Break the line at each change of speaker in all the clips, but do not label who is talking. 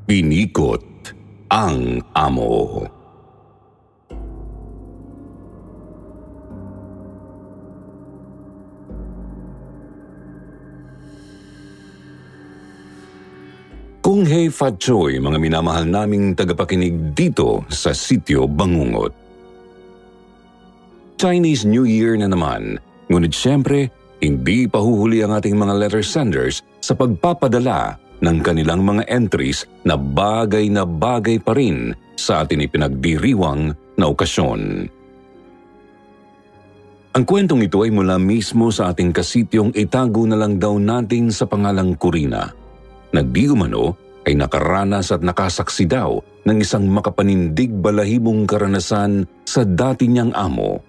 Pinikot ang amo. Kung hey Fat Choy, mga minamahal naming tagapakinig dito sa Sitio Bangungot. Chinese New Year na naman, ngunit syempre, hindi pa huhuli ang ating mga letter senders sa pagpapadala ng kanilang mga entries na bagay pa rin sa atin ipinagdiriwang na okasyon. Ang kwentong ito ay mula mismo sa ating kasityong itago na lang daw natin sa pangalang Corina. Nagdi umano ay nakaranas at nakasaksi daw ng isang makapanindig balahibong karanasan sa dati niyang amo.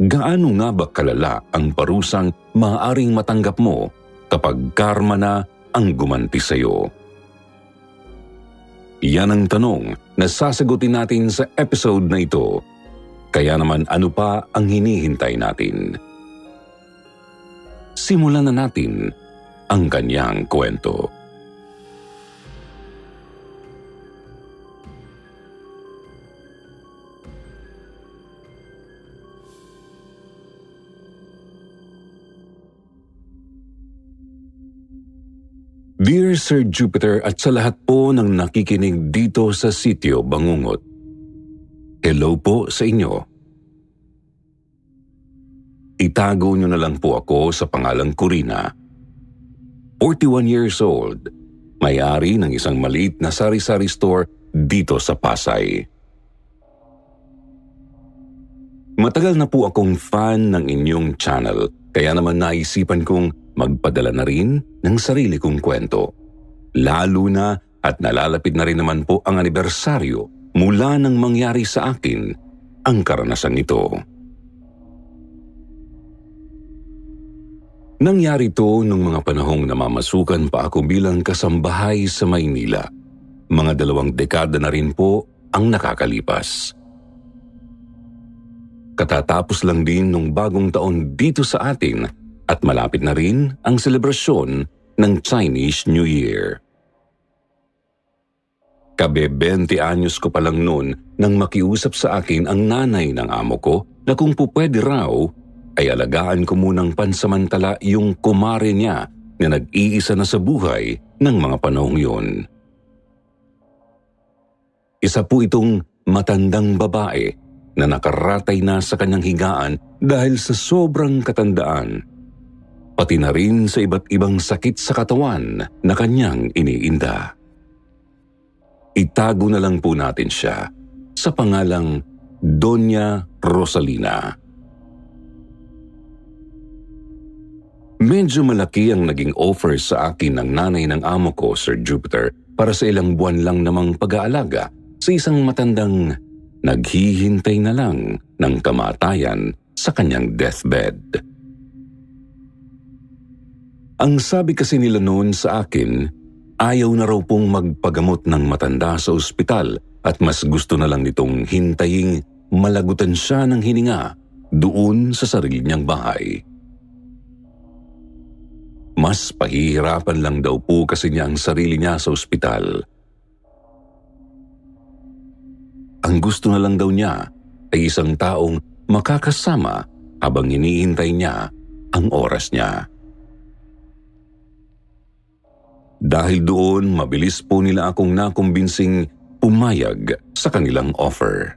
Gaano nga ba kalala ang parusang maaaring matanggap mo kapag karma na ang gumanti sa iyo? Yan ang tanong na sasagutin natin sa episode na ito. Kaya naman ano pa ang hinihintay natin? Simulan na natin ang kanyang kwento. Dear Sir Jupiter at sa lahat po ng nakikinig dito sa Sitio Bangungot. Hello po sa inyo. Itago niyo na lang po ako sa pangalang Corina. 41 years old, may-ari ng isang maliit na sari-sari store dito sa Pasay. Matagal na po akong fan ng inyong channel, kaya naman naisipan kong magpadala na rin ng sarili kong kwento. Lalo na at nalalapit na rin naman po ang anibersaryo mula nang mangyari sa akin ang karanasan nito. Nangyari to nung mga panahong namamasukan pa ako bilang kasambahay sa Maynila. Mga 2 dekada na rin po ang nakakalipas. Katatapos lang din nung bagong taon dito sa atin at malapit na rin ang selebrasyon ng Chinese New Year. Kabe-20 anyos ko pa lang noon nang makiusap sa akin ang nanay ng amo ko na kung pupwede raw ay alagaan ko munang pansamantala yung kumare niya na nag-iisa na sa buhay ng mga panahong yun. Isa po itong matandang babae na nakaratay na sa kanyang higaan dahil sa sobrang katandaan, pati na rin sa iba't ibang sakit sa katawan na kanyang iniinda. Itago na lang po natin siya sa pangalang Doña Rosalina. Medyo malaki ang naging offer sa akin ng nanay ng amo ko, Sir Jupiter, para sa ilang buwan lang namang pag-aalaga sa isang matandang naghihintay na lang ng kamatayan sa kanyang deathbed. Ang sabi kasi nila noon sa akin, ayaw na raw pong magpagamot ng matanda sa ospital at mas gusto na lang nitong hintaying malagutan siya ng hininga doon sa sarili niyang bahay. Mas pahihirapan lang daw po kasi niya ang sarili niya sa ospital. Ang gusto na lang daw niya ay isang taong makakasama habang hinihintay niya ang oras niya. Dahil doon, mabilis po nila akong nakumbinsing pumayag sa kanilang offer.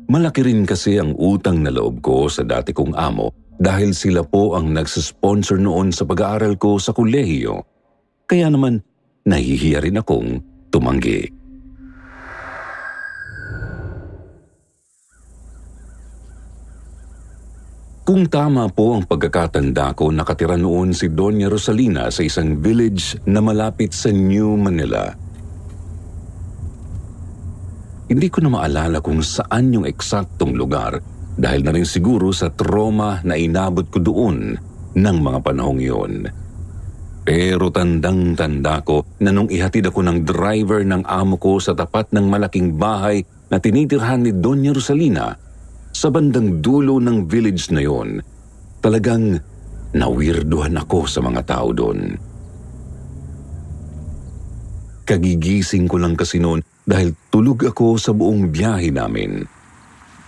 Malaki rin kasi ang utang na loob ko sa dati kong amo dahil sila po ang nagsisponsor noon sa pag-aaral ko sa kolehiyo. Kaya naman, nahihiya rin akong tumanggi. Kung tama po ang pagkakatanda ko, nakatira noon si Doña Rosalina sa isang village na malapit sa New Manila. Hindi ko na maalala kung saan yung eksaktong lugar dahil na rin siguro sa trauma na inabot ko doon ng mga panahong yun. Pero tandang-tanda ko na nung ihatid ako ng driver ng amo ko sa tapat ng malaking bahay na tinitirhan ni Doña Rosalina sa bandang dulo ng village na yon, talagang nawirduhan ako sa mga tao doon. Kagigising ko lang kasi noon dahil tulog ako sa buong biyahe namin.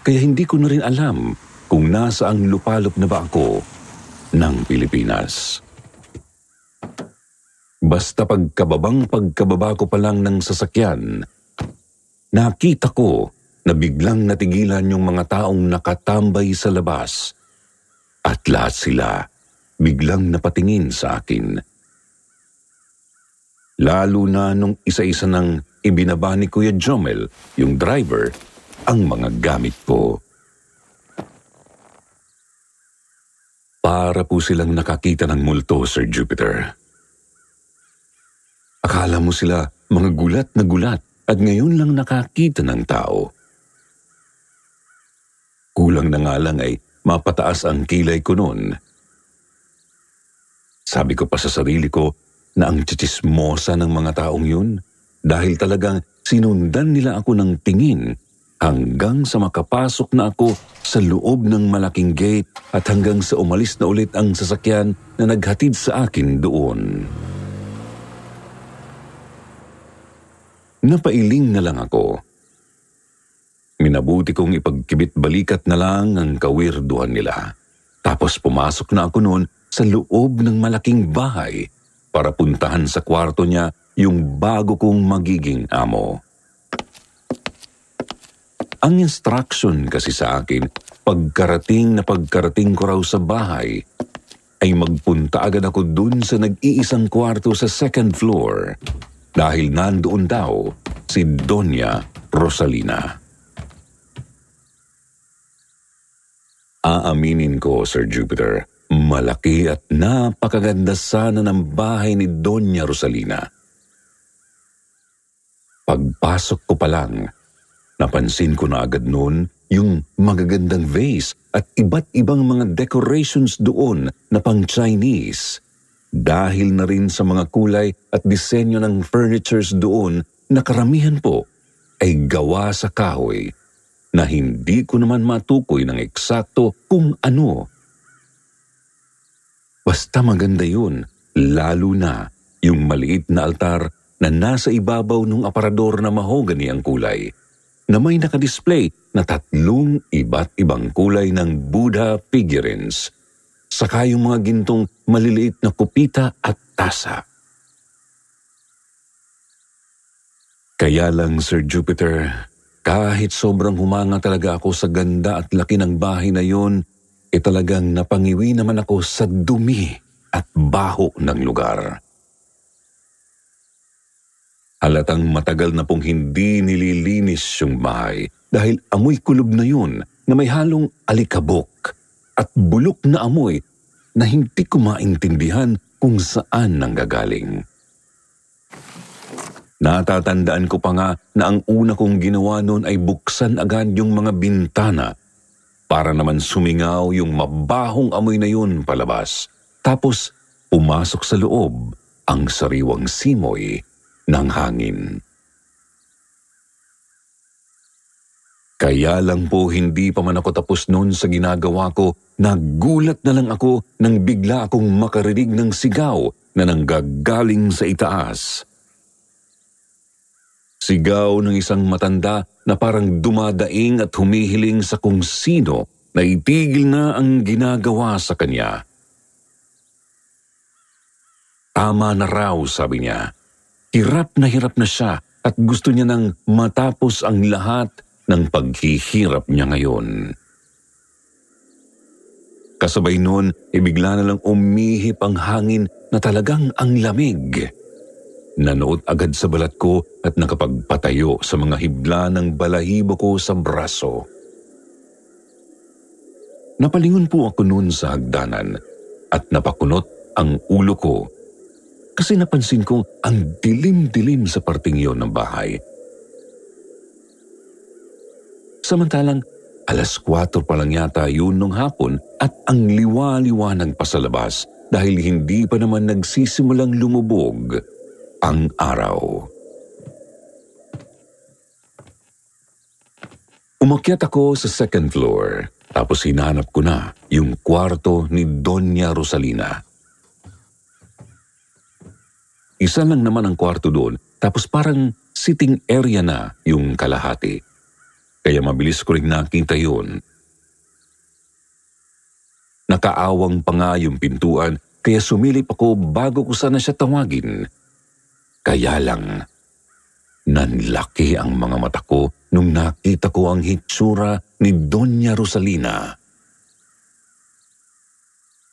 Kaya hindi ko na rin alam kung nasaang lupalop na ba ako ng Pilipinas. Basta pagkababa ko pa lang ng sasakyan, nakita ko na biglang natigilan yung mga taong nakatambay sa labas at lahat sila biglang napatingin sa akin. Lalo na nung isa-isa nang ibinaba ni Kuya Jomel, yung driver, ang mga gamit ko. Para po silang nakakita ng multo, Sir Jupiter. Akala mo sila mga gulat na gulat at ngayon lang nakakita ng tao. Kulang na nga lang ay mapataas ang kilay ko noon. Sabi ko pa sa sarili ko na ang tsitsismosa ng mga taong yun dahil talagang sinundan nila ako ng tingin hanggang sa makapasok na ako sa loob ng malaking gate at hanggang sa umalis na ulit ang sasakyan na naghatid sa akin doon. Napailing na lang ako. Minabuti kong ipagkibit-balikat na lang ang kawirduhan nila. Tapos pumasok na ako noon sa loob ng malaking bahay para puntahan sa kwarto niya yung bago kong magiging amo. Ang instruction kasi sa akin, pagkarating ko raw sa bahay, ay magpunta agad ako dun sa nag-iisang kwarto sa second floor dahil nandoon daw si Doña Rosalina. Aaminin ko, Sir Jupiter, malaki at napakaganda sana ng bahay ni Doña Rosalina. Pagpasok ko pa lang, napansin ko na agad noon yung magagandang vase at iba't ibang mga decorations doon na pang-Chinese. Dahil na rin sa mga kulay at disenyo ng furnitures doon na karamihan po ay gawa sa kahoy na hindi ko naman matukoy ng eksakto kung ano. Basta maganda yun, lalo na yung maliit na altar na nasa ibabaw ng aparador na mahogany ang kulay, na may nakadisplay na 3 iba't ibang kulay ng Buddha figurines, saka yung mga gintong maliliit na kupita at tasa. Kaya lang, Sir Jupiter, kahit sobrang humanga talaga ako sa ganda at laki ng bahay na yun, talagang napangiwi naman ako sa dumi at baho ng lugar. Halatang matagal na pong hindi nililinis yung bahay dahil amoy kulob na yun na may halong alikabok at bulok na amoy na hindi ko maintindihan kung saan nanggagaling. Natatandaan ko pa nga na ang una kong ginawa noon ay buksan agad yung mga bintana para naman sumingaw yung mabahong amoy na yun palabas. Tapos pumasok sa loob ang sariwang simoy ng hangin. Kaya lang po hindi pa man ako tapos noon sa ginagawa ko, nagulat na lang ako nang bigla akong makarinig ng sigaw na nanggagaling sa itaas. Sigaw ng isang matanda na parang dumadaing at humihiling sa kung sino na itigil na ang ginagawa sa kanya. Tama na raw, sabi niya. Hirap na siya at gusto niya nang matapos ang lahat ng paghihirap niya ngayon. Kasabay noon, bigla na lang umihip ang hangin na talagang ang lamig. Nanuot agad sa balat ko at nakapagpatayo sa mga hibla ng balahibo ko sa braso. Napalingon po ako noon sa hagdanan at napakunot ang ulo ko kasi napansin ko ang dilim-dilim sa parting iyon ng bahay. Samantalang 4:00 pa lang yata yun nung hapon at ang liwa-liwanag pa sa labas dahil hindi pa naman nagsisimulang lumubog ang araw. Umakyat ako sa second floor tapos hinanap ko na yung kwarto ni Doña Rosalina. Isa lang naman ang kwarto doon tapos parang sitting area na yung kalahati. Kaya mabilis ko rin nakita yun. Nakaawang pa nga yung pintuan kaya sumilip ako bago ko sana siya tawagin. Kaya lang, nanlaki ang mga mata ko nung nakita ko ang hitsura ni Doña Rosalina.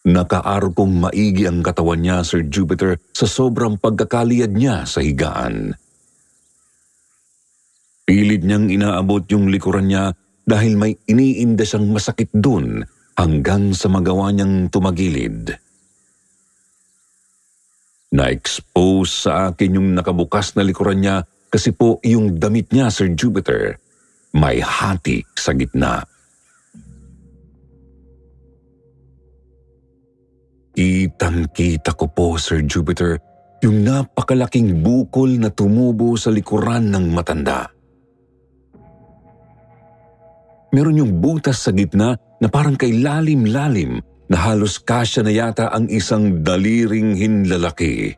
Nakaarkong maigi ang katawan niya, Sir Jupiter, sa sobrang pagkakaliyad niya sa higaan. Pilit niyang inaabot yung likuran niya dahil may iniinda siyang masakit dun hanggang sa magawa niyang tumagilid. Na-expose sa akin yung nakabukas na likuran niya kasi po yung damit niya, Sir Jupiter, may hati sa gitna. Kitang-kita ko po, Sir Jupiter, yung napakalaking bukol na tumubo sa likuran ng matanda. Meron yung butas sa gitna na parang kay lalim-lalim na halos kasya na yata ang isang daliring hinlalaki.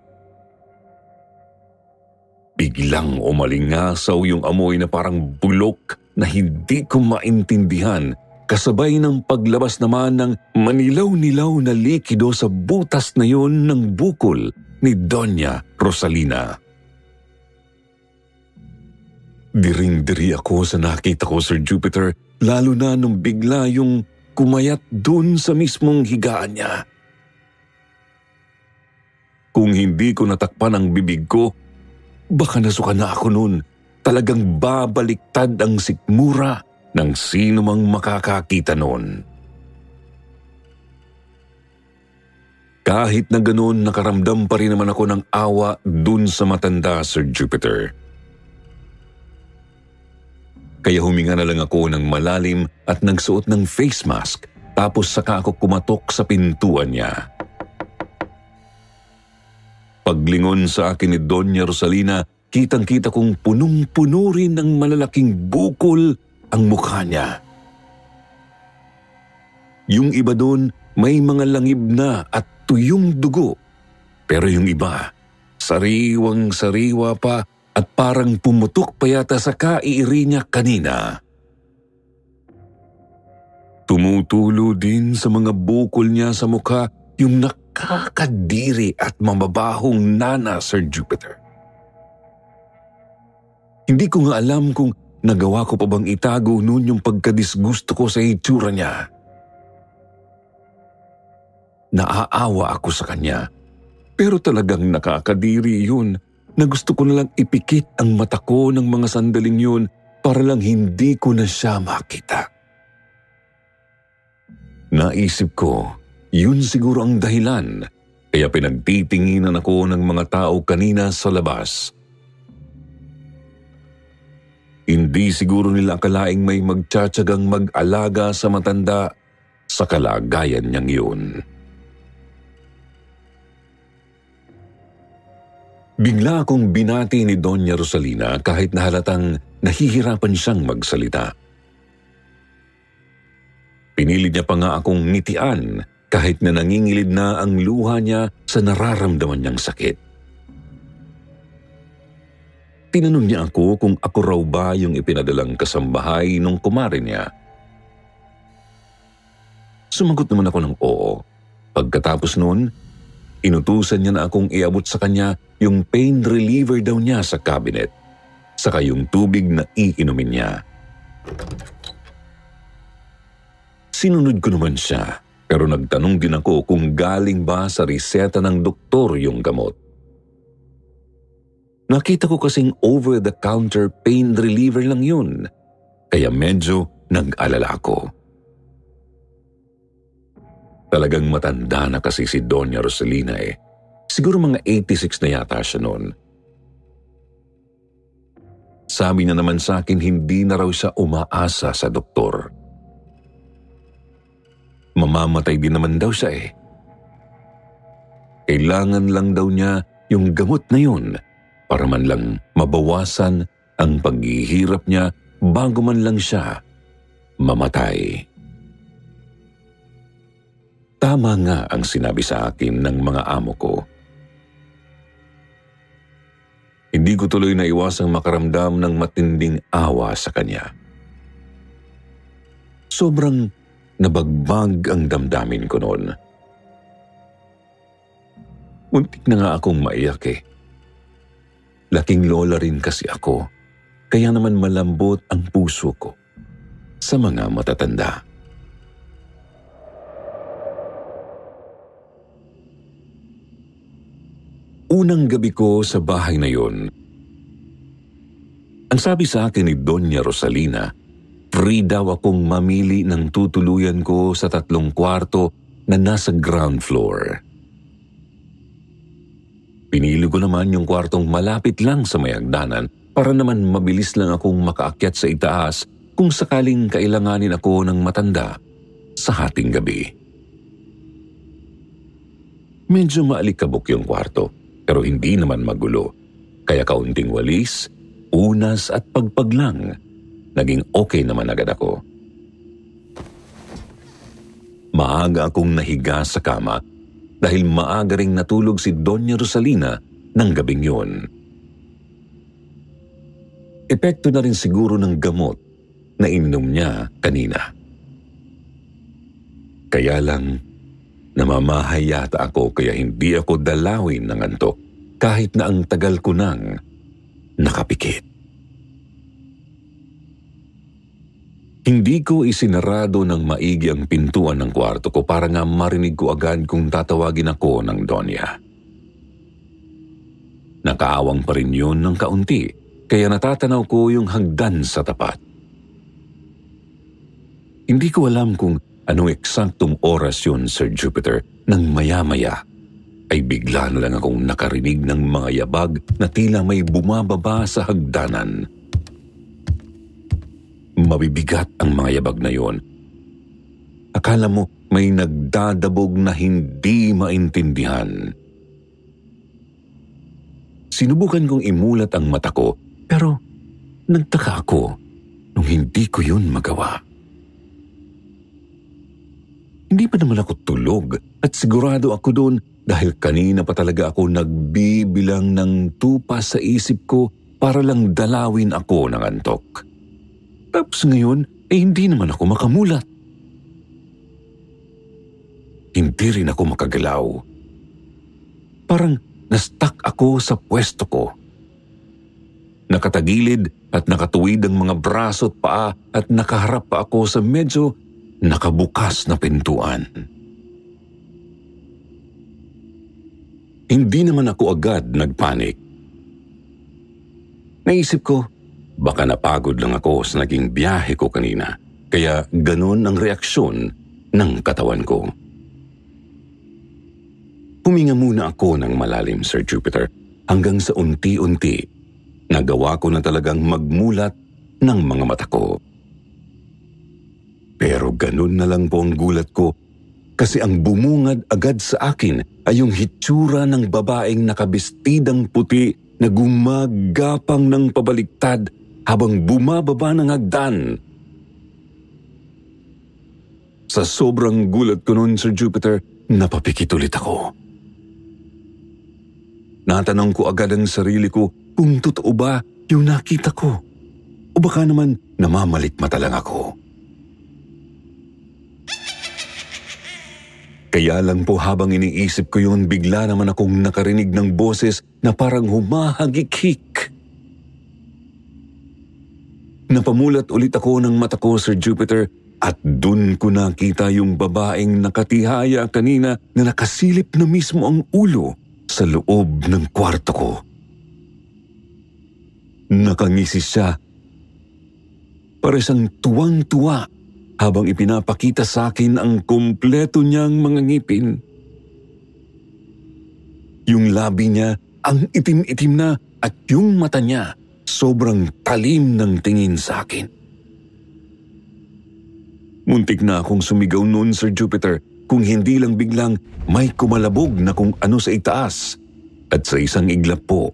Biglang umalingasaw yung amoy na parang bulok na hindi ko maintindihan, kasabay ng paglabas naman ng manilaw-nilaw na likido sa butas na yon ng bukol ni Doña Rosalina. Diring-diri ako sa nakita ko, Sir Jupiter, lalo na nung bigla yung kumayat dun sa mismong higaan niya. Kung hindi ko natakpan ang bibig ko, baka nasuka na ako nun. Talagang babaliktad ang sikmura ng sino mang makakakita nun. Kahit na ganoon, nakaramdam pa rin naman ako ng awa dun sa matanda, Sir Jupiter. Kaya huminga na lang ako ng malalim at nagsuot ng face mask, tapos saka ako kumatok sa pintuan niya. Paglingon sa akin ni Doña Rosalina, kitang-kita kong punong-puno rin ng malalaking bukol ang mukha niya. Yung iba doon may mga langib na at tuyong dugo, pero yung iba, sariwang-sariwa pa at parang pumutok pa yata sa kaiiri niya kanina. Tumutulo din sa mga bukol niya sa mukha yung nakakadiri at mamabahong nana, Sir Jupiter. Hindi ko nga alam kung nagawa ko pa bang itago noon yung pagkadisgusto ko sa itsura niya. Naaawa ako sa kanya, pero talagang nakakadiri yun na gusto ko na lang ipikit ang mata ko ng mga sandaling yun para lang hindi ko na siya makita. Naisip ko, yun siguro ang dahilan, kaya pinagtitinginan ako ng mga tao kanina sa labas. Hindi siguro nila akalaing may magtsatsagang mag-alaga sa matanda sa kalagayan niyang yun. Bigla akong binati ni Doña Rosalina kahit na halatang nahihirapan siyang magsalita. Pinilit niya pa nga akong ngitian kahit na nangingilid na ang luha niya sa nararamdaman niyang sakit. Tinanong niya ako kung ako raw ba yung ipinadalang kasambahay nung kumare niya. Sumagot naman ako ng oo. Pagkatapos noon, inutusan niya na akong iabot sa kanya yung pain reliever daw niya sa cabinet, saka yung tubig na iinumin niya. Sinunod ko naman siya, pero nagtanong din ako kung galing ba sa reseta ng doktor yung gamot. Nakita ko kasing over-the-counter pain reliever lang yun, kaya medyo nag-alala ako. Talagang matanda na kasi si Doña Rosalina eh. Siguro mga 86 na yata siya noon. Sabi niya naman sa akin hindi na raw siya umaasa sa doktor. Mamamatay din naman daw siya eh. Kailangan lang daw niya yung gamot na yun para man lang mabawasan ang paghihirap niya bago man lang siya mamatay. Tama nga ang sinabi sa akin ng mga amo ko. Hindi ko tuloy naiwasang makaramdam ng matinding awa sa kanya. Sobrang nabagbag ang damdamin ko noon. Muntik na nga akong maiyak eh. Laking lola rin kasi ako, kaya naman malambot ang puso ko sa mga matatanda. Unang gabi ko sa bahay na yun, ang sabi sa akin ni Doña Rosalina, free daw akong mamili ng tutuluyan ko sa 3 kwarto na nasa ground floor. Pinili ko naman yung kwartong malapit lang sa may hagdanan para naman mabilis lang akong makaakyat sa itaas kung sakaling kailanganin ako ng matanda sa hating gabi. Medyo maalikabok yung kwarto pero hindi naman magulo, kaya kaunting walis, unas at pagpaglang, naging okay naman agad ako. Maaga akong nahiga sa kama dahil maaga ring natulog si Doña Rosalina ng gabing yun. Epekto na rin siguro ng gamot na ininom niya kanina. Kaya lang, namamahay yata ako kaya hindi ako dalawin ng antok kahit na ang tagal ko nang nakapikit. Hindi ko isinarado ng maigi ang pintuan ng kwarto ko para nga marinig ko agad kung tatawagin ako ng Donya. Nakaawang pa rin yun ng kaunti kaya natatanaw ko yung hagdan sa tapat. Hindi ko alam kung anong eksaktong oras yun, Sir Jupiter, nang maya-maya ay bigla na lang akong nakarinig ng mga yabag na tila may bumababa sa hagdanan. Mabibigat ang mga yabag na yon. Akala mo may nagdadabog na hindi maintindihan. Sinubukan kong imulat ang mata ko pero nagtaka ako nung hindi ko yun magawa. Hindi pa naman ako tulog at sigurado ako doon dahil kanina pa talaga ako nagbibilang ng tupa sa isip ko para lang dalawin ako ng antok. Tapos ngayon ay hindi naman ako makamulat. Hindi rin ako makagalaw. Parang na-stuck ako sa pwesto ko. Nakatagilid at nakatuwid ang mga braso at paa at nakaharap pa ako sa medyo nakabukas na pintuan. Hindi naman ako agad nagpanik. Naisip ko, baka napagod lang ako sa naging biyahe ko kanina, kaya ganun ang reaksyon ng katawan ko. Huminga muna ako ng malalim, Sir Jupiter, hanggang sa unti-unti, nagawa ko na talagang magmulat ng mga mata ko. Pero ganun na lang po ang gulat ko kasi ang bumungad agad sa akin ay yung hitsura ng babaeng nakabestidang puti na gumagapang ng pabaliktad habang bumababa ng hagdan. Sa sobrang gulat ko noon, Sir Jupiter, napapikit ulit ako. Natanong ko agad ang sarili ko kung totoo ba yung nakita ko o baka naman namamalikmata lang ako. Kaya lang po habang iniisip ko yun, bigla naman akong nakarinig ng boses na parang humahagik-hik. Napamulat ulit ako ng mata ko, Sir Jupiter, at dun ko nakita yung babaeng nakatihaya kanina na nakasilip na mismo ang ulo sa loob ng kwarto ko. Nakangisi siya. Para siyang tuwang-tuwa habang ipinapakita sa akin ang kumpleto niyang mga ngipin. Yung labi niya ang itim-itim na at yung mata niya sobrang talim ng tingin sa akin. Muntik na akong sumigaw noon, Sir Jupiter, kung hindi lang biglang may kumalabog na kung ano sa itaas. At sa isang iglap po,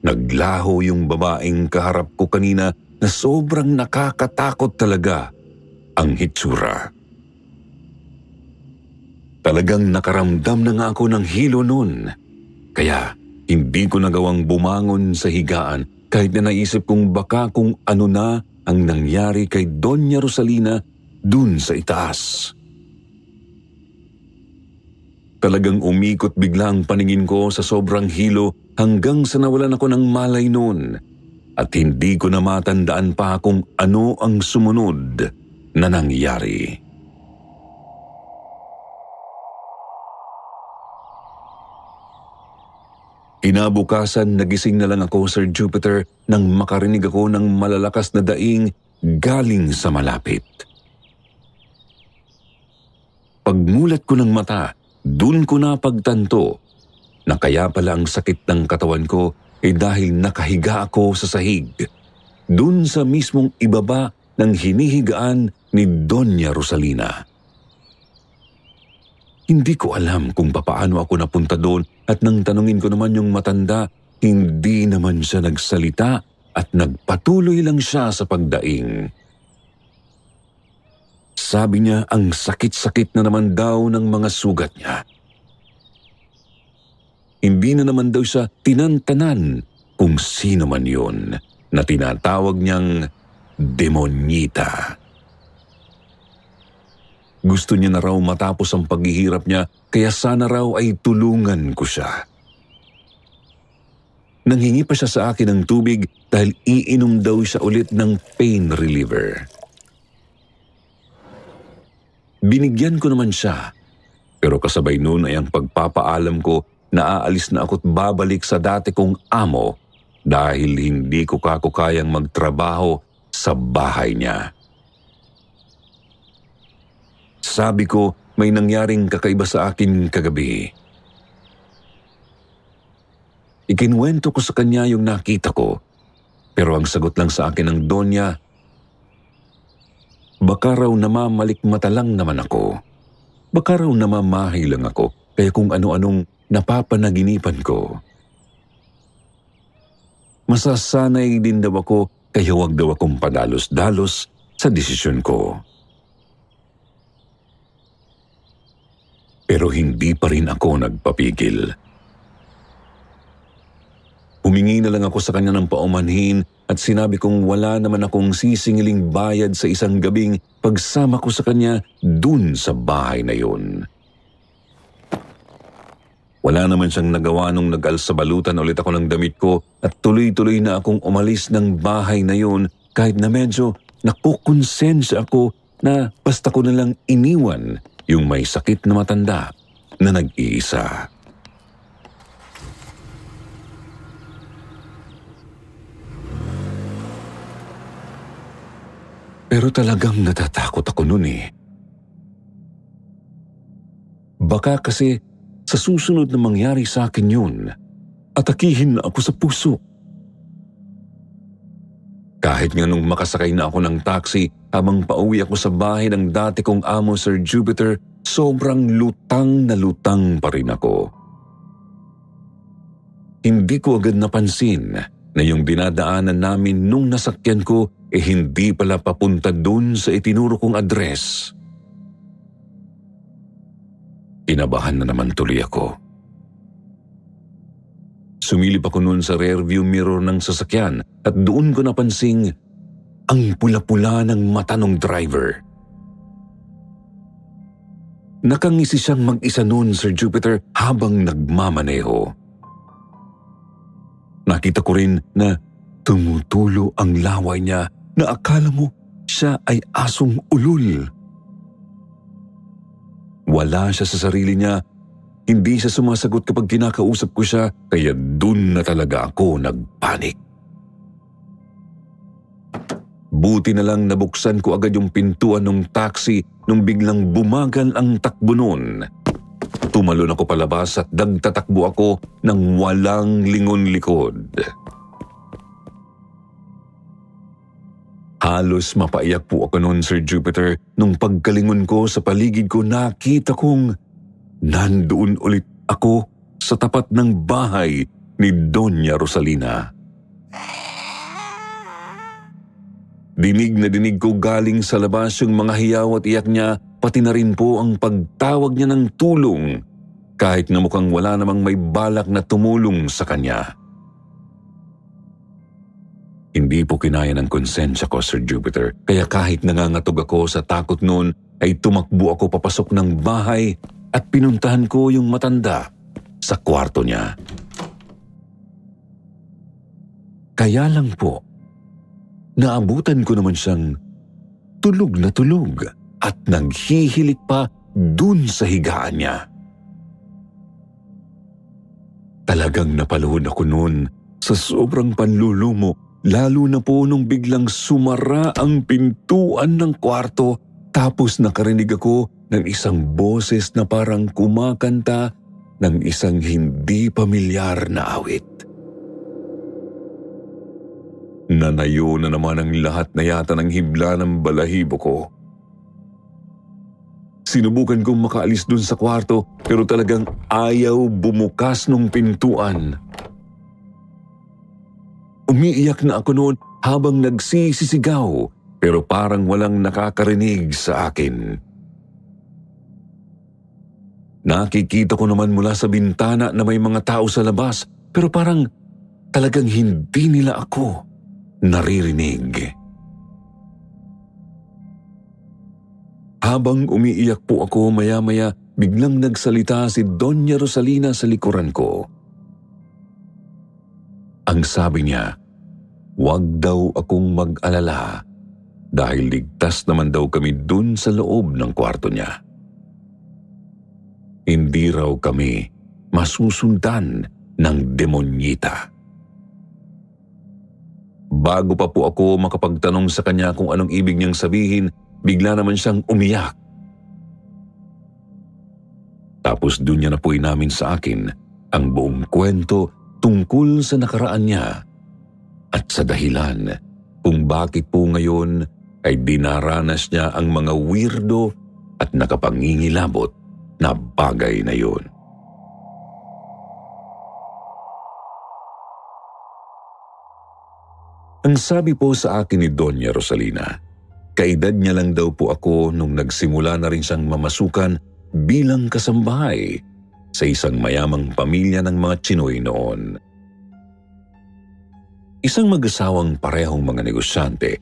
naglaho yung babaeng kaharap ko kanina na sobrang nakakatakot talaga ang hitsura. Talagang nakaramdam na nga ako ng hilo noon, kaya Hindi ko nagawang bumangon sa higaan kahit na naisip kong baka kung ano na ang nangyari kay Doña Rosalina dun sa itaas. Talagang umikot bigla ang paningin ko sa sobrang hilo hanggang sa nawalan ako ng malay noon at hindi ko na matandaan pa kung ano ang sumunod na nangyari. Kinabukasan nagising na lang ako, Sir Jupiter, nang makarinig ako ng malalakas na daing galing sa malapit. Pagmulat ko ng mata, dun ko napagtanto na kaya pala ang sakit ng katawan ko dahil nakahiga ako sa sahig, dun sa mismong ibaba ng hinihigaan ni Doña Rosalina. Hindi ko alam kung papaano ako napunta doon at nang tanungin ko naman yung matanda, hindi naman siya nagsalita at nagpatuloy lang siya sa pagdaing. Sabi niya ang sakit-sakit na naman daw ng mga sugat niya. Hindi na naman daw siya tinantanan kung sino man yun na tinatawag niyang demonyita. Gusto niya na raw matapos ang paghihirap niya kaya sana raw ay tulungan ko siya. Nanghingi pa siya sa akin ng tubig dahil iinom daw siya ulit ng pain reliever. Binigyan ko naman siya, pero kasabay noon ay ang pagpapaalam ko na aalis na ako't babalik sa dati kong amo dahil hindi ko kayang magtrabaho sa bahay niya. Sabi ko, may nangyaring kakaiba sa akin kagabi. Ikinwento ko sa kanya yung nakita ko, pero ang sagot lang sa akin ng Donya, baka raw namamalikmata lang naman ako. Baka raw namamahay lang ako, kaya kung ano-anong napapanaginipan ko. Masasanay din daw ako, kaya huwag daw akong padalos-dalos sa desisyon ko. Pero hindi pa rin ako nagpapigil. Humingi na lang ako sa kanya ng paumanhin at sinabi kong wala naman akong sisingiling bayad sa isang gabing pagsama ko sa kanya dun sa bahay na yun. Wala naman siyang nagawa nung nag-alsabalutan ulit ako ng damit ko at tuloy-tuloy na akong umalis ng bahay na yun kahit na medyo nakukonsensya ako na basta ko na lang iniwan yung may sakit na matanda na nag-iisa. Pero talagang natatakot ako noon eh. Baka kasi sa susunod na mangyari sa akin yun, atakihin na ako sa puso. Kahit nga nung makasakay na ako ng taxi habang pauwi ako sa bahay ng dati kong amo, Sir Jupiter, sobrang lutang na lutang pa rin ako. Hindi ko agad napansin na yung dinadaanan namin nung nasakyan ko hindi pala papunta dun sa itinuro kong address. Kinabahan na naman tuloy ako. Sumilip ako noon sa rearview mirror ng sasakyan at doon ko napansing ang pula-pula ng mata ng driver. Nakangisi siyang mag-isa noon, Sir Jupiter, habang nagmamaneho. Nakita ko rin na tumutulo ang laway niya na akala mo siya ay asong ulul. Wala siya sa sarili niya. Hindi siya sumasagot kapag kinakausap ko siya, kaya dun na talaga ako nagpanik. Buti na lang nabuksan ko agad yung pintuan ng taxi nung biglang bumagal ang takbo nun. Tumalon ako palabas at nagtatakbo ako ng walang lingon-likod. Halos mapaiyak po ako noon, Sir Jupiter, nung pagkalingon ko sa paligid ko nakita kong nandoon ulit ako sa tapat ng bahay ni Doña Rosalina. Dinig na dinig ko galing sa labas yung mga hiyaw at iyak niya, pati na rin po ang pagtawag niya ng tulong. kahit na mukhang wala namang may balak na tumulong sa kanya. Hindi po kinaya ng konsensya ko, Sir Jupiter, kaya kahit nangangatog ako sa takot noon, ay tumakbo ako papasok ng bahay at pinuntahan ko yung matanda sa kwarto niya. Kaya lang po, naabutan ko naman siyang tulog na tulog at naghihilik pa dun sa higaan niya. Talagang napaluhod ako noon sa sobrang panlulumo, lalo na po nung biglang sumara ang pintuan ng kwarto, tapos nakarinig ako ng isang boses na parang kumakanta ng isang hindi pamilyar na awit. Nanayo na naman ang lahat na yata ng hibla ng balahibo ko. Sinubukan kong makaalis dun sa kwarto pero talagang ayaw bumukas nung pintuan. Umiiyak na ako noon habang nagsisisigaw pero parang walang nakakarinig sa akin. Nakikita ko naman mula sa bintana na may mga tao sa labas pero parang talagang hindi nila ako naririnig. Habang umiiyak po ako, maya-maya biglang nagsalita si Doña Rosalina sa likuran ko. Ang sabi niya, huwag daw akong mag-alala dahil ligtas naman daw kami dun sa loob ng kwarto niya. Hindi raw kami masusundan ng demonyita. Bago pa po ako makapagtanong sa kanya kung anong ibig niyang sabihin, bigla naman siyang umiyak. Tapos doon niya na po inamin sa akin ang buong kwento tungkol sa nakaraan niya at sa dahilan kung bakit po ngayon ay dinaranas niya ang mga weirdo at nakapangingilabot na bagay na yun. Ang sabi po sa akin ni Doña Rosalina, kaedad niya lang daw po ako nung nagsimula na rin siyang mamasukan bilang kasambahay sa isang mayamang pamilya ng mga Chinoy noon. Isang mag-asawang parehong mga negosyante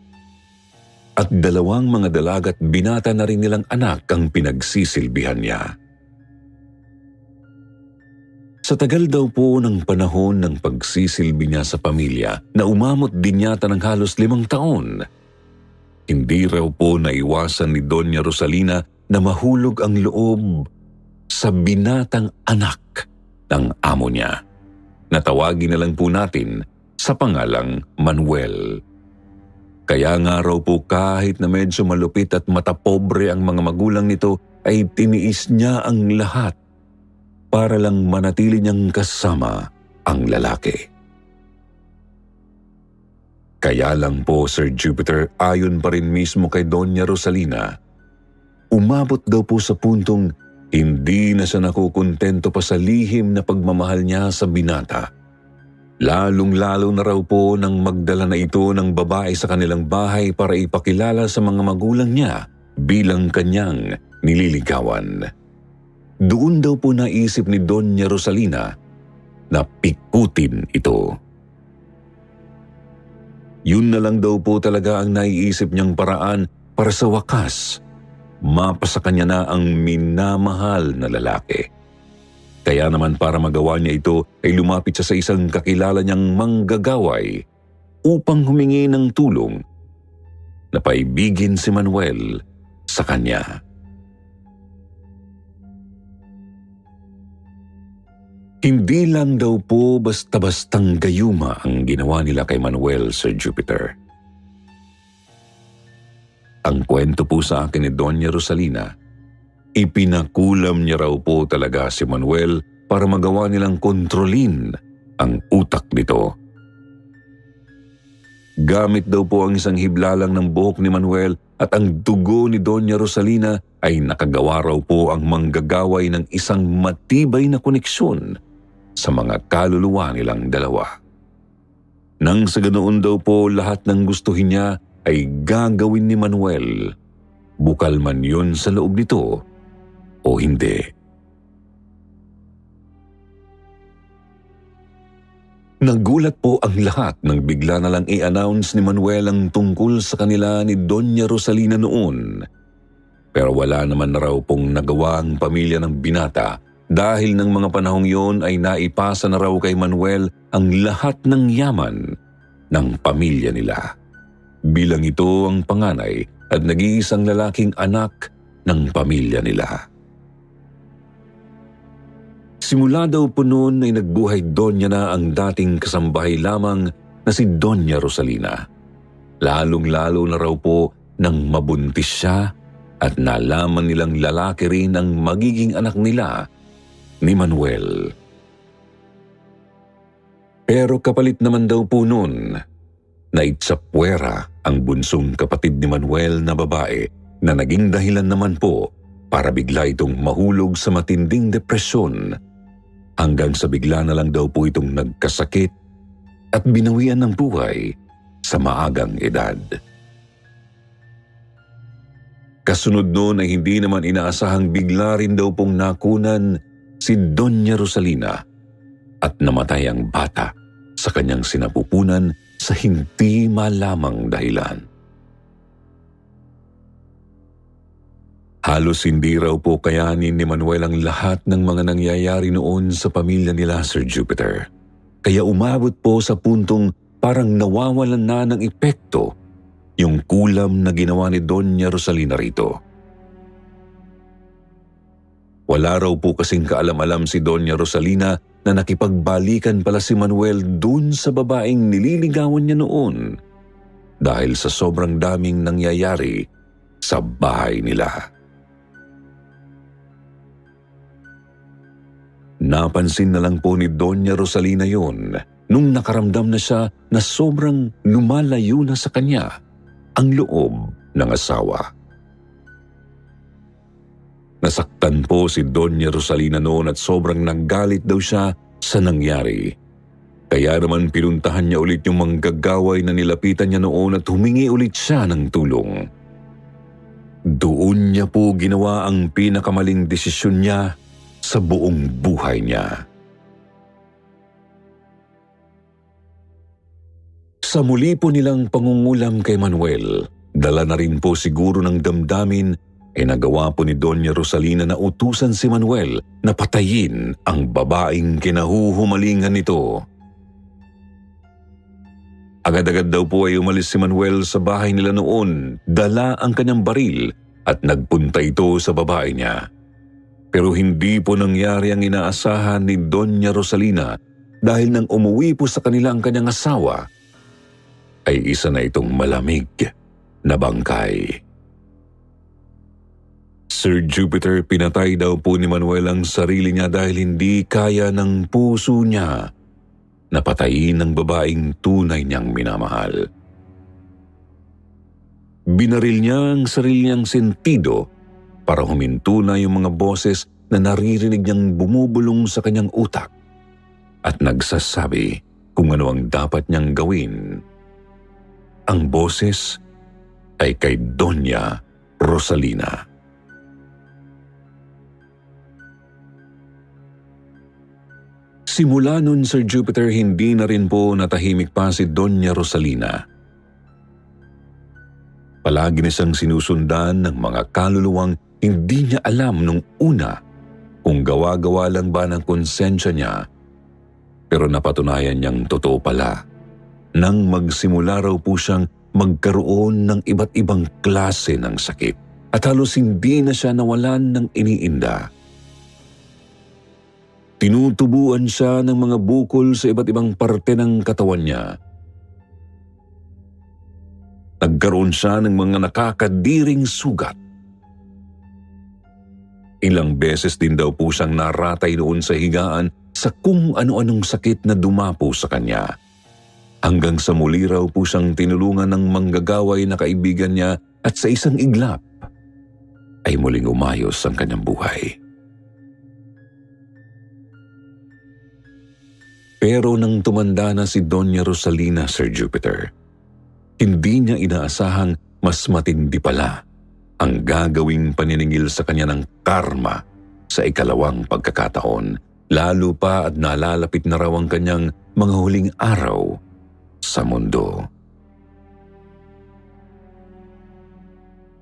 at dalawang mga dalagat binata na rin nilang anak ang pinagsisilbihan niya. Sa tagal daw po ng panahon ng pagsisilbi niya sa pamilya na umamot din yata ng halos 5 taon, hindi raw po naiwasan ni Doña Rosalina na mahulog ang loob sa binatang anak ng amo niya. Natawagin na lang po natin sa pangalang Manuel. Kaya nga raw po kahit na medyo malupit at matapobre ang mga magulang nito ay tiniis niya ang lahat para lang manatili niyang kasama ang lalaki. Kaya lang po, Sir Jupiter, ayon pa rin mismo kay Doña Rosalina, umabot daw po sa puntong hindi na siya nakukontento pa sa lihim na pagmamahal niya sa binata. Lalong-lalo na raw po nang magdala na ito ng babae sa kanilang bahay para ipakilala sa mga magulang niya bilang kanyang nililigawan. Doon daw po naisip ni Doña Rosalina na pikutin ito. Yun na lang daw po talaga ang naiisip niyang paraan para sa wakas, mapasa kanya na ang minamahal na lalaki. Kaya naman para magawa niya ito ay lumapit siya sa isang kakilala niyang manggagaway upang humingi ng tulong na paibigin si Manuel sa kanya. Hindi lang daw po basta-bastang gayuma ang ginawa nila kay Manuel, Sir Jupiter. Ang kwento po sa akin ni Doña Rosalina, ipinakulam niya raw po talaga si Manuel para magawa nilang kontrolin ang utak nito. Gamit daw po ang isang hiblalang ng buhok ni Manuel at ang dugo ni Doña Rosalina ay nakagawa raw po ang manggagaway ng isang matibay na koneksyon sa mga kaluluwa nilang dalawa. Nang sa ganoon daw po lahat ng gustuhin niya ay gagawin ni Manuel, bukal man yun sa loob nito o hindi. Nagulat po ang lahat nang bigla na lang i-announce ni Manuel ang tungkol sa kanila ni Doña Rosalina noon. Pero wala naman na raw pong nagawa ang pamilya ng binata dahil ng mga panahong yon ay naipasa na raw kay Manuel ang lahat ng yaman ng pamilya nila. Bilang ito ang panganay at nag-iisang lalaking anak ng pamilya nila. Simula daw po noon ay nagbuhay donya na ang dating kasambahay lamang na si Doña Rosalina. Lalong-lalo na raw po nang mabuntis siya at nalaman nilang lalaki rin ang magiging anak nila ni Manuel. Pero kapalit naman daw po noon, naitsapwera ang bunsong kapatid ni Manuel na babae na naging dahilan naman po para bigla itong mahulog sa matinding depresyon hanggang sa bigla na lang daw po itong nagkasakit at binawian ng buhay sa maagang edad. Kasunod noon ay hindi naman inaasahang bigla rin daw pong nakunan si Doña Rosalina at namatay ang bata sa kanyang sinapupunan sa hindi malamang dahilan. Halos hindi raw po kayanin ni Manuel ang lahat ng mga nangyayari noon sa pamilya nila, Sir Jupiter. Kaya umabot po sa puntong parang nawawalan na ng epekto yung kulam na ginawa ni Doña Rosalina rito. Wala raw po kasing kaalam-alam si Doña Rosalina na nakipagbalikan pala si Manuel dun sa babaeng nililigawan niya noon dahil sa sobrang daming nangyayari sa bahay nila. Napansin na lang po ni Doña Rosalina yun nung nakaramdam na siya na sobrang lumalayo na sa kanya ang loob ng asawa. Nasaktan po si Doña Rosalina noon at sobrang nanggalit daw siya sa nangyari. Kaya naman pinuntahan niya ulit yung manggagaway na nilapitan niya noon at humingi ulit siya ng tulong. Doon niya po ginawa ang pinakamaling desisyon niya sa buong buhay niya. Sa muli po nilang pangungulam kay Manuel, dala na rin po siguro ng damdamin ay nagawa po ni Doña Rosalina na utusan si Manuel na patayin ang babaeng kinahuhumalingan nito. Agad-agad daw po ay umalis si Manuel sa bahay nila noon, dala ang kanyang baril at nagpunta ito sa babae niya. Pero hindi po nangyari ang inaasahan ni Doña Rosalina dahil nang umuwi po sa kanila ang kanyang asawa, ay isa na itong malamig na bangkay. Sir Jupiter, pinatay daw po ni Manuel ang sarili niya dahil hindi kaya ng puso niya na patayin ng babaeng tunay niyang minamahal. Binaril niya ang sarili niyang sentido para huminto na yung mga boses na naririnig niyang bumubulong sa kanyang utak at nagsasabi kung ano ang dapat niyang gawin. Ang boses ay kay Doña Rosalina. Simula nun, Sir Jupiter, hindi na rin po natahimik pa si Doña Rosalina. Palagi na siyang sinusundan ng mga kaluluwang hindi niya alam nung una kung gawa-gawa lang ba ng konsensya niya, pero napatunayan niyang totoo pala nang magsimula raw po siyang magkaroon ng iba't ibang klase ng sakit at halos hindi na siya nawalan ng iniinda. Tinutubuan siya ng mga bukol sa iba't ibang parte ng katawan niya. Nagkaroon siya ng mga nakakadiring sugat. Ilang beses din daw po siyang naratay noon sa higaan sa kung ano-anong sakit na dumapo sa kanya. Hanggang sa muli raw po siyang tinulungan ng manggagaway na kaibigan niya at sa isang iglap ay muling umayos ang kanyang buhay. Pero nang tumanda na si Doña Rosalina, Sir Jupiter, hindi niya inaasahang mas matindi pala ang gagawing paniningil sa kanya ng karma sa ikalawang pagkakataon lalo pa at nalalapit na raw ang kanyang mga huling araw sa mundo.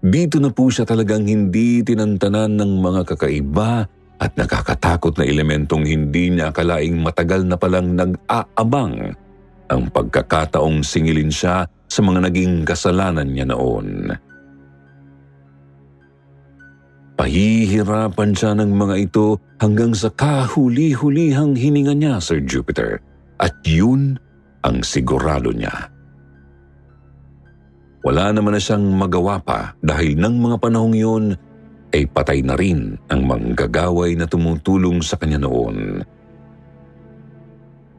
Dito na po siya talagang hindi tinantanan ng mga kakaiba at nakakatakot na elementong hindi niya akalaing matagal na palang nag-aabang ang pagkakataong singilin siya sa mga naging kasalanan niya noon. Pahihirapan siya ng mga ito hanggang sa kahuli-hulihang hininga niya, Sir Jupiter, at yun ang sigurado niya. Wala naman na siyang magawa pa dahil ng mga panahong yun ay patay na rin ang manggagaway na tumutulong sa kanya noon.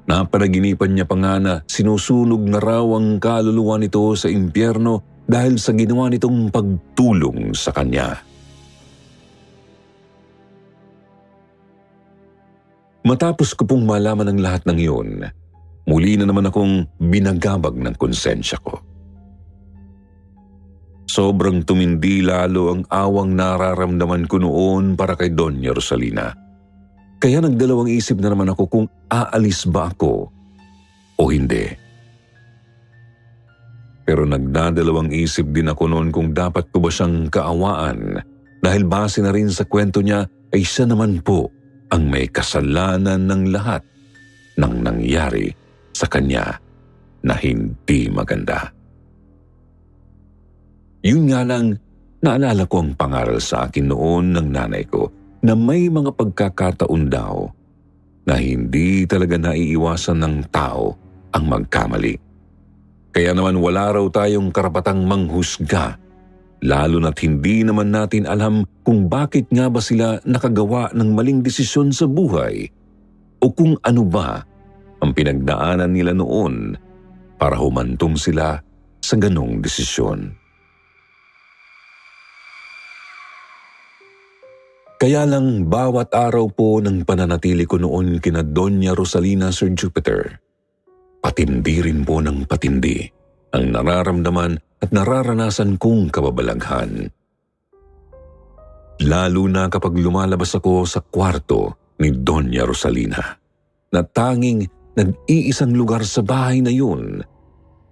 Napanaginipan niya pa nga na sinusunog na raw ang kaluluwa nito sa impyerno dahil sa ginawa nitong pagtulong sa kanya. Matapos ko pong malaman ang lahat ng iyon, muli na naman akong binagabag ng konsensya ko. Sobrang tumindi lalo ang awang nararamdaman ko noon para kay Doña Rosalina. Kaya nagdalawang isip na naman ako kung aalis ba ako o hindi. Pero nagdadalawang isip din ako noon kung dapat ko ba siyang kaawaan dahil base na rin sa kwento niya ay siya naman po ang may kasalanan ng lahat ng nangyari sa kanya na hindi maganda. Yun nga lang, naalala ko ang pangaral sa akin noon ng nanay ko na may mga pagkakataon daw na hindi talaga naiiwasan ng tao ang magkamali. Kaya naman wala raw tayong karapatang manghusga, lalo na't hindi naman natin alam kung bakit nga ba sila nakagawa ng maling desisyon sa buhay o kung ano ba ang pinagdaanan nila noon para humantong sila sa ganong desisyon. Kaya lang bawat araw po ng pananatili ko noon kina Doña Rosalina, Sir Jupiter, patindi rin po ng patindi ang nararamdaman at nararanasan kong kababalaghan. Lalo na kapag lumalabas ako sa kwarto ni Doña Rosalina, na tanging nag-iisang lugar sa bahay na yun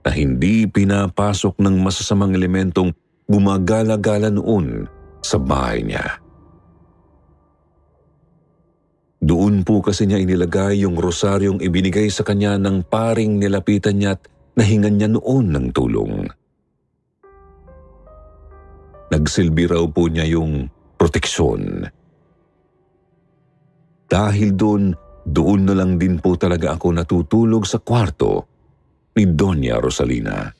na hindi pinapasok ng masasamang elementong gumagala-gala noon sa bahay niya. Doon po kasi niya inilagay yung rosaryong ibinigay sa kanya ng paring nilapitan niya at nahingan niya noon ng tulong. Nagsilbi raw po niya yung proteksyon. Dahil doon na lang din po talaga ako natutulog sa kwarto ni Doña Rosalina.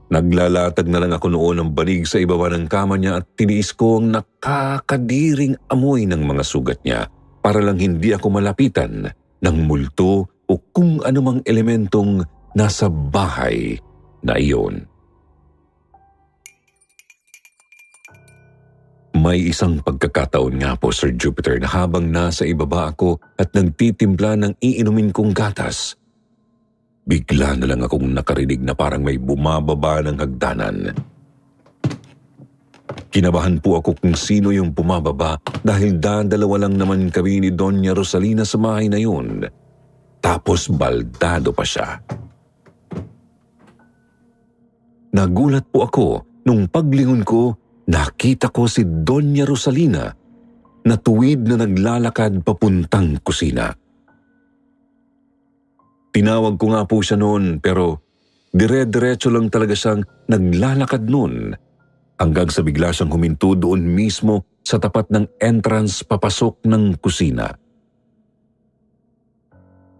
Naglalatag na lang ako noon ng banig sa ibaba ng kama niya at tiniis ko ang nakakadiring amoy ng mga sugat niya para lang hindi ako malapitan ng multo o kung anumang elementong nasa bahay na iyon. May isang pagkakataon nga po, Sir Jupiter, na habang nasa ibaba ako at nagtitimpla ng iinumin kong gatas, bigla na lang akong nakarinig na parang may bumababa ng hagdanan. Kinabahan po ako kung sino yung bumababa dahil dadalawa lang naman kami ni Doña Rosalina sa bahay na yun. Tapos baldado pa siya. Nagulat po ako nung paglingon ko, nakita ko si Doña Rosalina na tuwid na naglalakad papuntang kusina. Tinawag ko nga po siya noon pero dire-diretso lang talaga siyang naglalakad noon hanggang sa bigla siyang huminto doon mismo sa tapat ng entrance papasok ng kusina.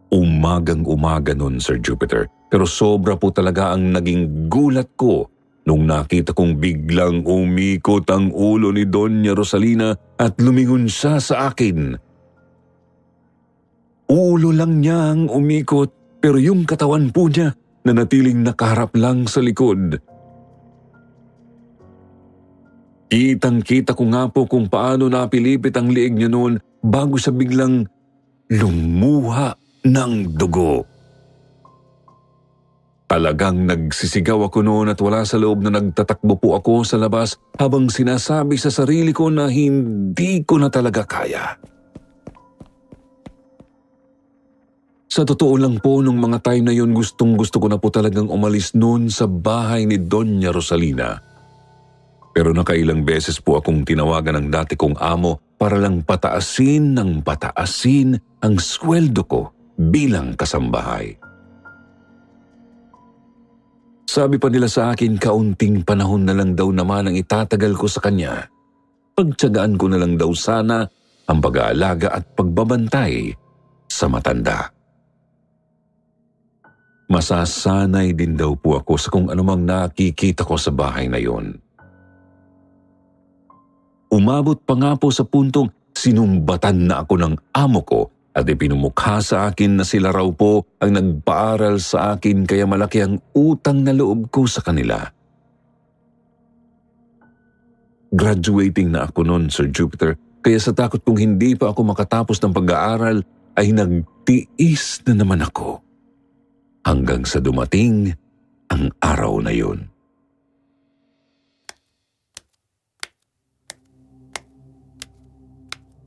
Umagang-umaga noon, Sir Jupiter, pero sobra po talaga ang naging gulat ko nung nakita kong biglang umikot ang ulo ni Doña Rosalina at lumingon siya sa akin. Ulo lang niya ang umikot pero yung katawan po niya nanatiling nakaharap lang sa likod. Kitang-kita ko nga po kung paano napilipit ang liig niya noon bago siya biglang lumuha ng dugo. Talagang nagsisigaw ako noon at wala sa loob na nagtatakbo po ako sa labas habang sinasabi sa sarili ko na hindi ko na talaga kaya. Sa totoo lang po, nung mga time na yon, gustong-gusto ko na po talagang umalis noon sa bahay ni Doña Rosalina. Pero nakailang beses po akong tinawagan ng dati kong amo para lang pataasin ng pataasin ang sweldo ko bilang kasambahay. Sabi pa nila sa akin, kaunting panahon na lang daw naman ang itatagal ko sa kanya. Pagtiyagaan ko na lang daw sana ang pag-aalaga at pagbabantay sa matanda. Masasanay din daw po ako sa kung anumang nakikita ko sa bahay na yon. Umabot pa nga po sa puntong sinumbatan na ako ng amo ko at ipinumukha sa akin na sila raw po ang nagpaaral sa akin kaya malaki ang utang na loob ko sa kanila. Graduating na ako noon, Sir Jupiter, kaya sa takot kong hindi pa ako makatapos ng pag-aaral ay nagtiis na naman ako. Hanggang sa dumating ang araw na yun.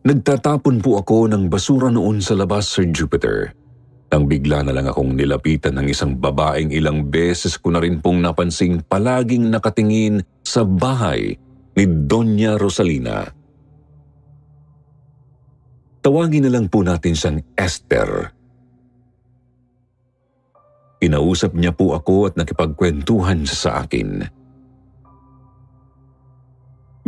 Nagtatapon po ako ng basura noon sa labas, Sir Jupiter. Nang bigla na lang akong nilapitan ng isang babaeng ilang beses ko na rin pong napansing palaging nakatingin sa bahay ni Doña Rosalina. Tawagin na lang po natin siyang Esther. Inausap niya po ako at nakipagkwentuhan siya sa akin.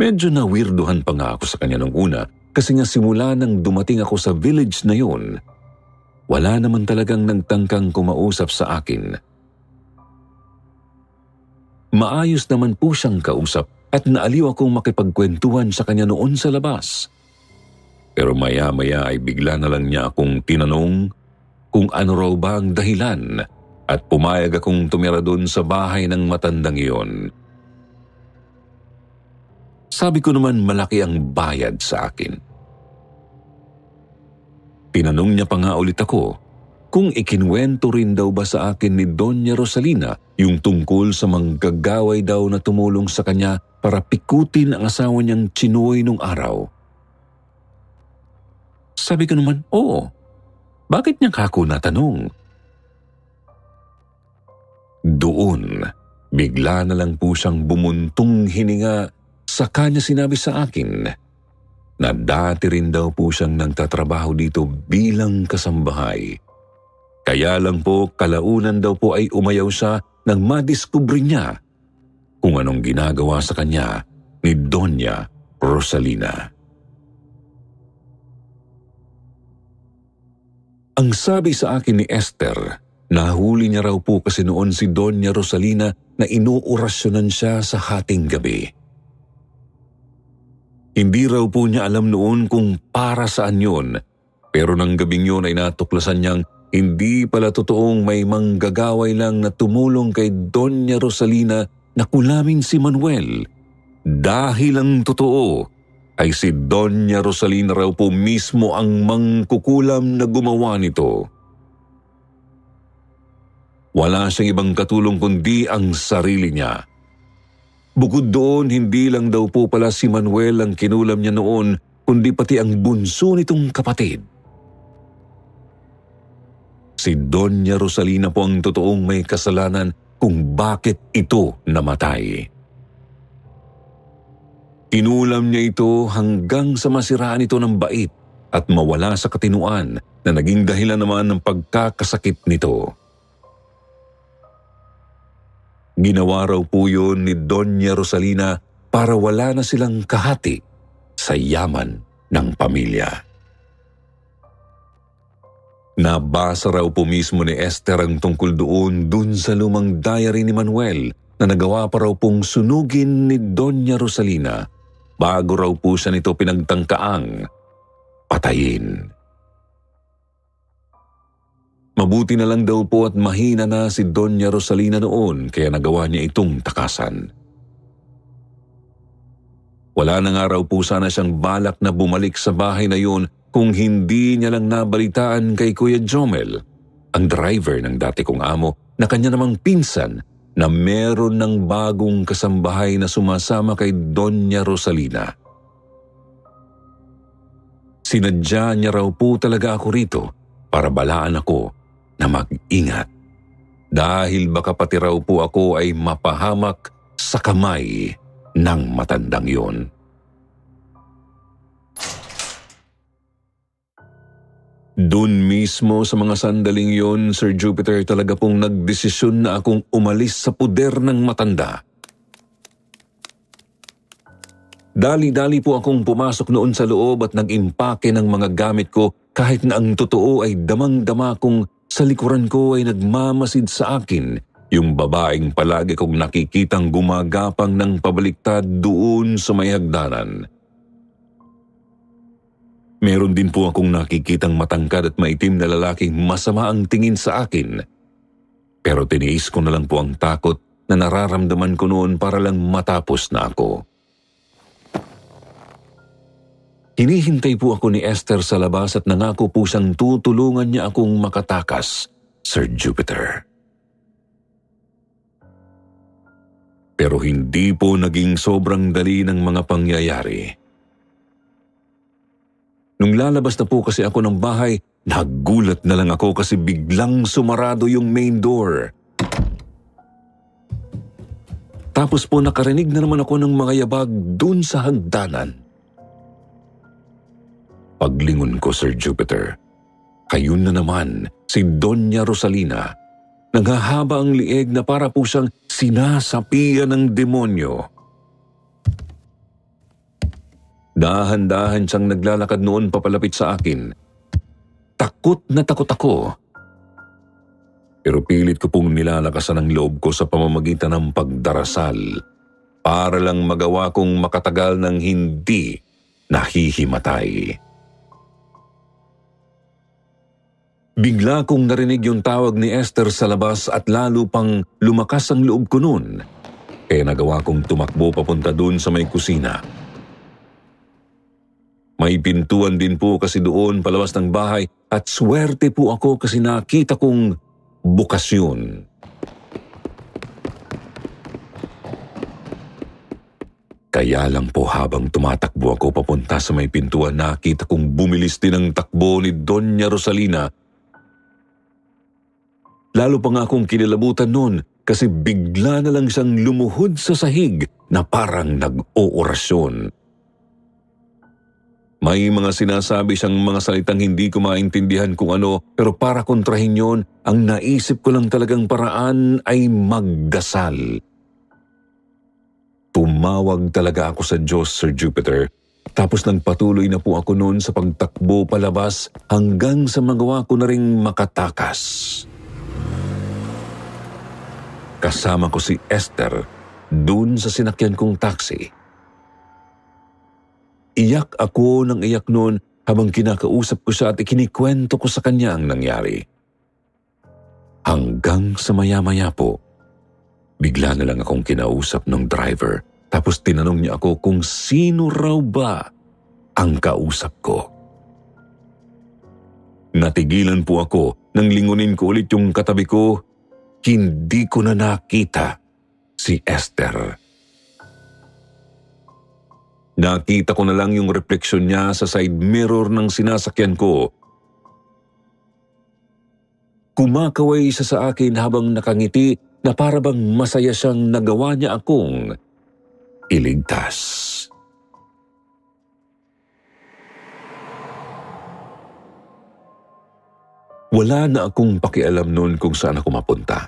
Medyo na-weirduhan pa nga ako sa kanya nung una kasi nga simula nang dumating ako sa village na yun, wala naman talagang nagtangkang kumausap sa akin. Maayos naman po siyang kausap at naaliw akong makipagkwentuhan sa kanya noon sa labas. Pero maya-maya ay bigla na lang niya akong tinanong kung ano raw ba ang dahilan at pumayag akong tumira doon sa bahay ng matandang iyon. Sabi ko naman malaki ang bayad sa akin. Tinanong niya pa nga ulit ako kung ikinwento rin daw ba sa akin ni Doña Rosalina yung tungkol sa manggagaway daw na tumulong sa kanya para pikutin ang asawa niyang Chinoy nung araw. Sabi ko naman, oo. Bakit niya kako natanong? Doon, bigla na lang po siyang bumuntong hininga. Saka niya sinabi sa akin na dati rin daw po siyang nagtatrabaho dito bilang kasambahay. Kaya lang po kalaunan daw po ay umayaw siya nang madiskubre niya kung anong ginagawa sa kanya ni Doña Rosalina. Ang sabi sa akin ni Esther, nahuli niya raw po kasi noon si Doña Rosalina na inuorasyonan siya sa hating gabi. Hindi raw po niya alam noon kung para saan yun, pero nang gabing yun ay natuklasan niyang hindi pala totoong may manggagaway lang na tumulong kay Doña Rosalina na kulamin si Manuel. Dahil ang totoo ay si Doña Rosalina raw po mismo ang mangkukulam na gumawa nito. Wala siyang ibang katulong kundi ang sarili niya. Bukod doon, hindi lang daw po pala si Manuel ang kinulam niya noon, kundi pati ang bunso nitong kapatid. Si Doña Rosalina po ang totoong may kasalanan kung bakit ito namatay. Kinulam niya ito hanggang sa masiraan ito ng bait at mawala sa katinuan na naging dahilan naman ng pagkakasakit nito. Ginawa raw po yun ni Doña Rosalina para wala na silang kahati sa yaman ng pamilya. Nabasa raw po mismo ni Esther ang tungkol doon sa lumang diary ni Manuel na nagawa pa raw pong sunugin ni Doña Rosalina bago raw po siya nito pinagtangkaang patayin. Mabuti na lang daw po at mahina na si Doña Rosalina noon kaya nagawa niya itong takasan. Wala na nga raw po sana siyang balak na bumalik sa bahay na yun kung hindi niya lang nabalitaan kay Kuya Jomel, ang driver ng dati kong amo, na kanya namang pinsan na meron ng bagong kasambahay na sumasama kay Doña Rosalina. Sinadya niya raw po talaga ako rito para balaan ako na mag-ingat dahil baka pati raw po ako ay mapahamak sa kamay ng matandang yon. Doon mismo sa mga sandaling yon, Sir Jupiter, talaga pong nagdesisyon na akong umalis sa puder ng matanda. Dali-dali po akong pumasok noon sa loob at nag-impake ng mga gamit ko kahit na ang totoo ay damang-dama kong sa likuran ko ay nagmamasid sa akin yung babaeng palagi kong nakikitang gumagapang ng pabaliktad doon sa may hagdanan. Meron din po akong nakikitang matangkad at maitim na lalaking masama ang tingin sa akin. Pero tiniis ko na lang po ang takot na nararamdaman ko noon para lang matapos na ako. Hinihintay po ako ni Esther sa labas at nangako po siyang tutulungan niya akong makatakas, Sir Jupiter. Pero hindi po naging sobrang dali ng mga pangyayari. Nung lalabas na po kasi ako ng bahay, nagulat na lang ako kasi biglang sumarado yung main door. Tapos po nakarinig na naman ako ng mga yabag dun sa hagdanan. Paglingon ko, Sir Jupiter, ayun na naman si Doña Rosalina. Naghahaba ang lieg na para po siyang sinasapian ng demonyo. Dahan-dahan siyang naglalakad noon papalapit sa akin. Takot na takot ako. Pero pilit ko pong nilalakasan ang loob ko sa pamamagitan ng pagdarasal para lang magawa kong makatagal ng hindi nahihimatay. Bigla kong narinig yung tawag ni Esther sa labas at lalo pang lumakas ang loob ko noon. Kaya nagawa kong tumakbo papunta doon sa may kusina. May pintuan din po kasi doon palabas ng bahay at swerte po ako kasi nakita kong bukas yun. Kaya lang po habang tumatakbo ako papunta sa may pintuan, nakita kong bumilis din ang takbo ni Doña Rosalina. Lalo pa nga akong kinilabutan noon kasi bigla na lang siyang lumuhod sa sahig na parang nag-oorasyon. May mga sinasabi siyang mga salitang hindi ko maintindihan kung ano, pero para kontrahin yon, ang naisip ko lang talagang paraan ay magdasal. Tumawag talaga ako sa Diyos, Sir Jupiter, tapos nagpatuloy na po ako noon sa pagtakbo palabas hanggang sa magawa ko na ring makatakas. Kasama ko si Esther dun sa sinakyan kong taxi. Iyak ako ng iyak noon habang kinakausap ko siya at ikinikwento ko sa kanya ang nangyari. Hanggang sa maya-maya po, bigla na lang akong kinausap ng driver tapos tinanong niya ako kung sino raw ba ang kausap ko. Natigilan po ako nang lingunin ko ulit yung katabi ko. Hindi ko na nakita si Esther. Nakita ko na lang yung refleksyon niya sa side mirror ng sinasakyan ko. Kumakaway siya sa akin habang nakangiti na para bang masaya siyang nagawa niya akong iligtas. Wala na akong pakialam noon kung saan ako mapunta.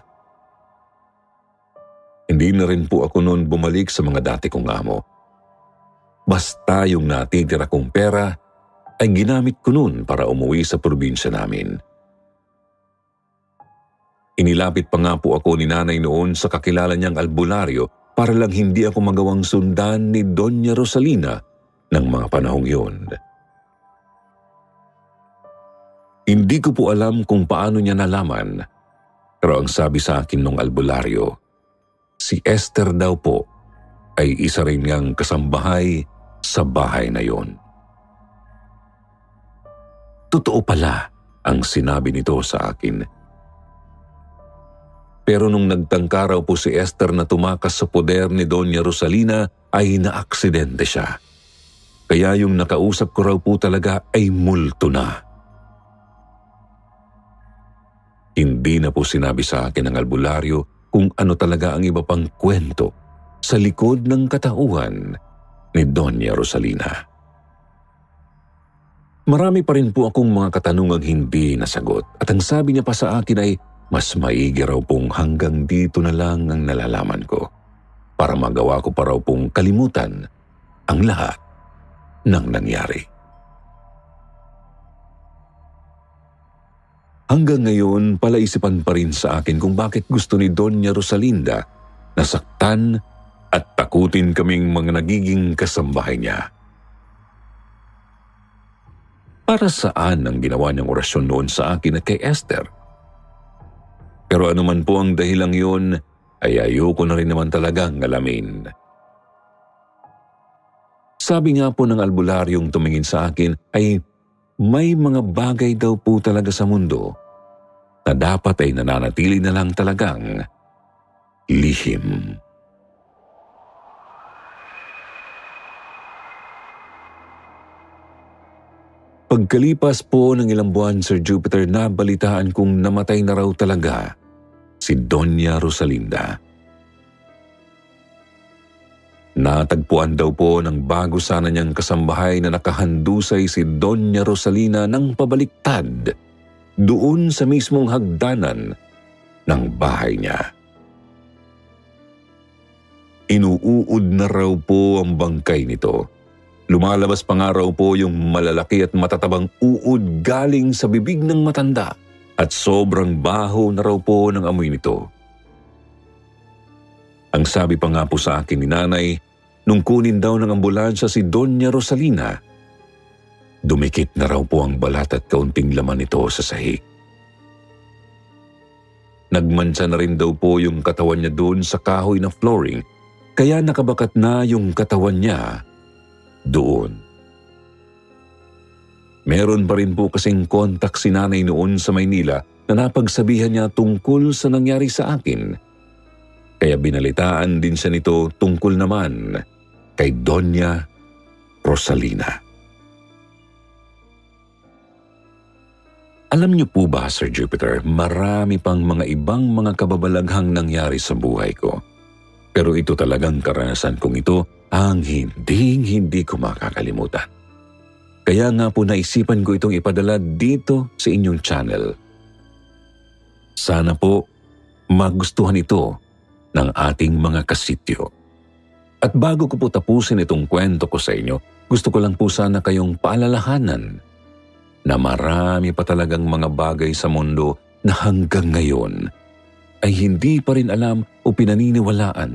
Hindi na rin po ako noon bumalik sa mga dati kong amo. Basta yung natitira kong pera ay ginamit ko noon para umuwi sa probinsya namin. Inilapit pa nga po ako ni nanay noon sa kakilala niyang albularyo para lang hindi ako magawang sundan ni Doña Rosalina ng mga panahong yun. Hindi ko po alam kung paano niya nalaman, pero ang sabi sa akin ng albularyo, si Esther daw po ay isa rin ngang kasambahay sa bahay na yon. Totoo pala ang sinabi nito sa akin. Pero nung nagtangka raw po si Esther na tumakas sa poder ni Doña Rosalina ay naaksidente siya. Kaya yung nakausap ko raw po talaga ay multo na. Hindi na po sinabi sa akin ng albularyo kung ano talaga ang iba pang kwento sa likod ng katauhan ni Doña Rosalina. Marami pa rin po akong mga katanungang hindi nasagot at ang sabi niya pa sa akin ay mas maigi raw pong hanggang dito na lang ang nalalaman ko para magawa ko pa raw pong kalimutan ang lahat ng nangyari. Hanggang ngayon, palaisipan pa rin sa akin kung bakit gusto ni Doña Rosalinda na saktan at takutin kaming mga nagiging kasambahay niya. Para saan ang ginawa niyang orasyon noon sa akin at kay Esther? Pero anuman po ang dahilang yun, ay ayoko na rin naman talagang alamin. Sabi nga po ng albularyong tumingin sa akin ay may mga bagay daw po talaga sa mundo na dapat ay nananatili na lang talagang lihim. Pagkalipas po ng ilang buwan, Sir Jupiter, nabalitaan kong namatay na raw talaga si Doña Rosalinda. Natagpuan daw po ng bago sana niyang kasambahay na nakahandusay si Doña Rosalina ng pabaliktad doon sa mismong hagdanan ng bahay niya. Inuuod na raw po ang bangkay nito. Lumalabas pa nga raw po yung malalaki at matatabang uod galing sa bibig ng matanda at sobrang baho na raw po ng amoy nito. Ang sabi pa nga po sa akin ni nanay, nung kunin daw ng ambulansya si Doña Rosalina, dumikit na raw po ang balat at kaunting laman nito sa sahig. Nagmansa na rin daw po yung katawan niya doon sa kahoy na flooring, kaya nakabakat na yung katawan niya doon. Meron pa rin po kasing kontak si nanay noon sa Maynila na napagsabihan niya tungkol sa nangyari sa akin. Kaya binalitaan din siya nito tungkol naman kay Doña Rosalina. Alam niyo po ba, Sir Jupiter, marami pang mga ibang mga kababalaghang nangyari sa buhay ko. Pero ito talagang karanasan kong ito ang hindi ko makakalimutan. Kaya nga po naisipan ko itong ipadala dito sa inyong channel. Sana po magustuhan ito ng ating mga kasityo. At bago ko po tapusin itong kwento ko sa inyo, gusto ko lang po sana kayong paalalahanan na marami pa talagang mga bagay sa mundo na hanggang ngayon ay hindi pa rin alam o pinaniniwalaan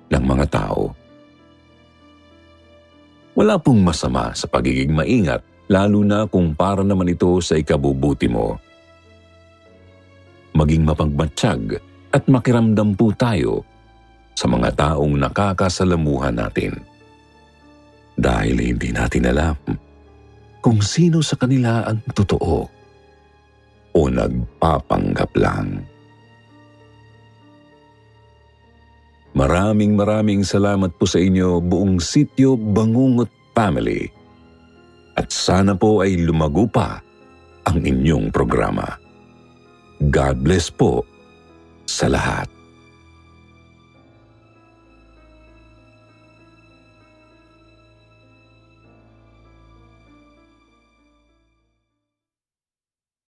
ng mga tao. Wala pong masama sa pagiging maingat, lalo na kung para naman ito sa ikabubuti mo. Maging mapagmatsyag at makiramdam po tayo sa mga taong nakakasalamuhan natin. Dahil hindi natin alam kung sino sa kanila ang totoo o nagpapanggap lang. Maraming salamat po sa inyo, buong Sityo Bangungot Family. At sana po ay lumago pa ang inyong programa. God bless po sa lahat.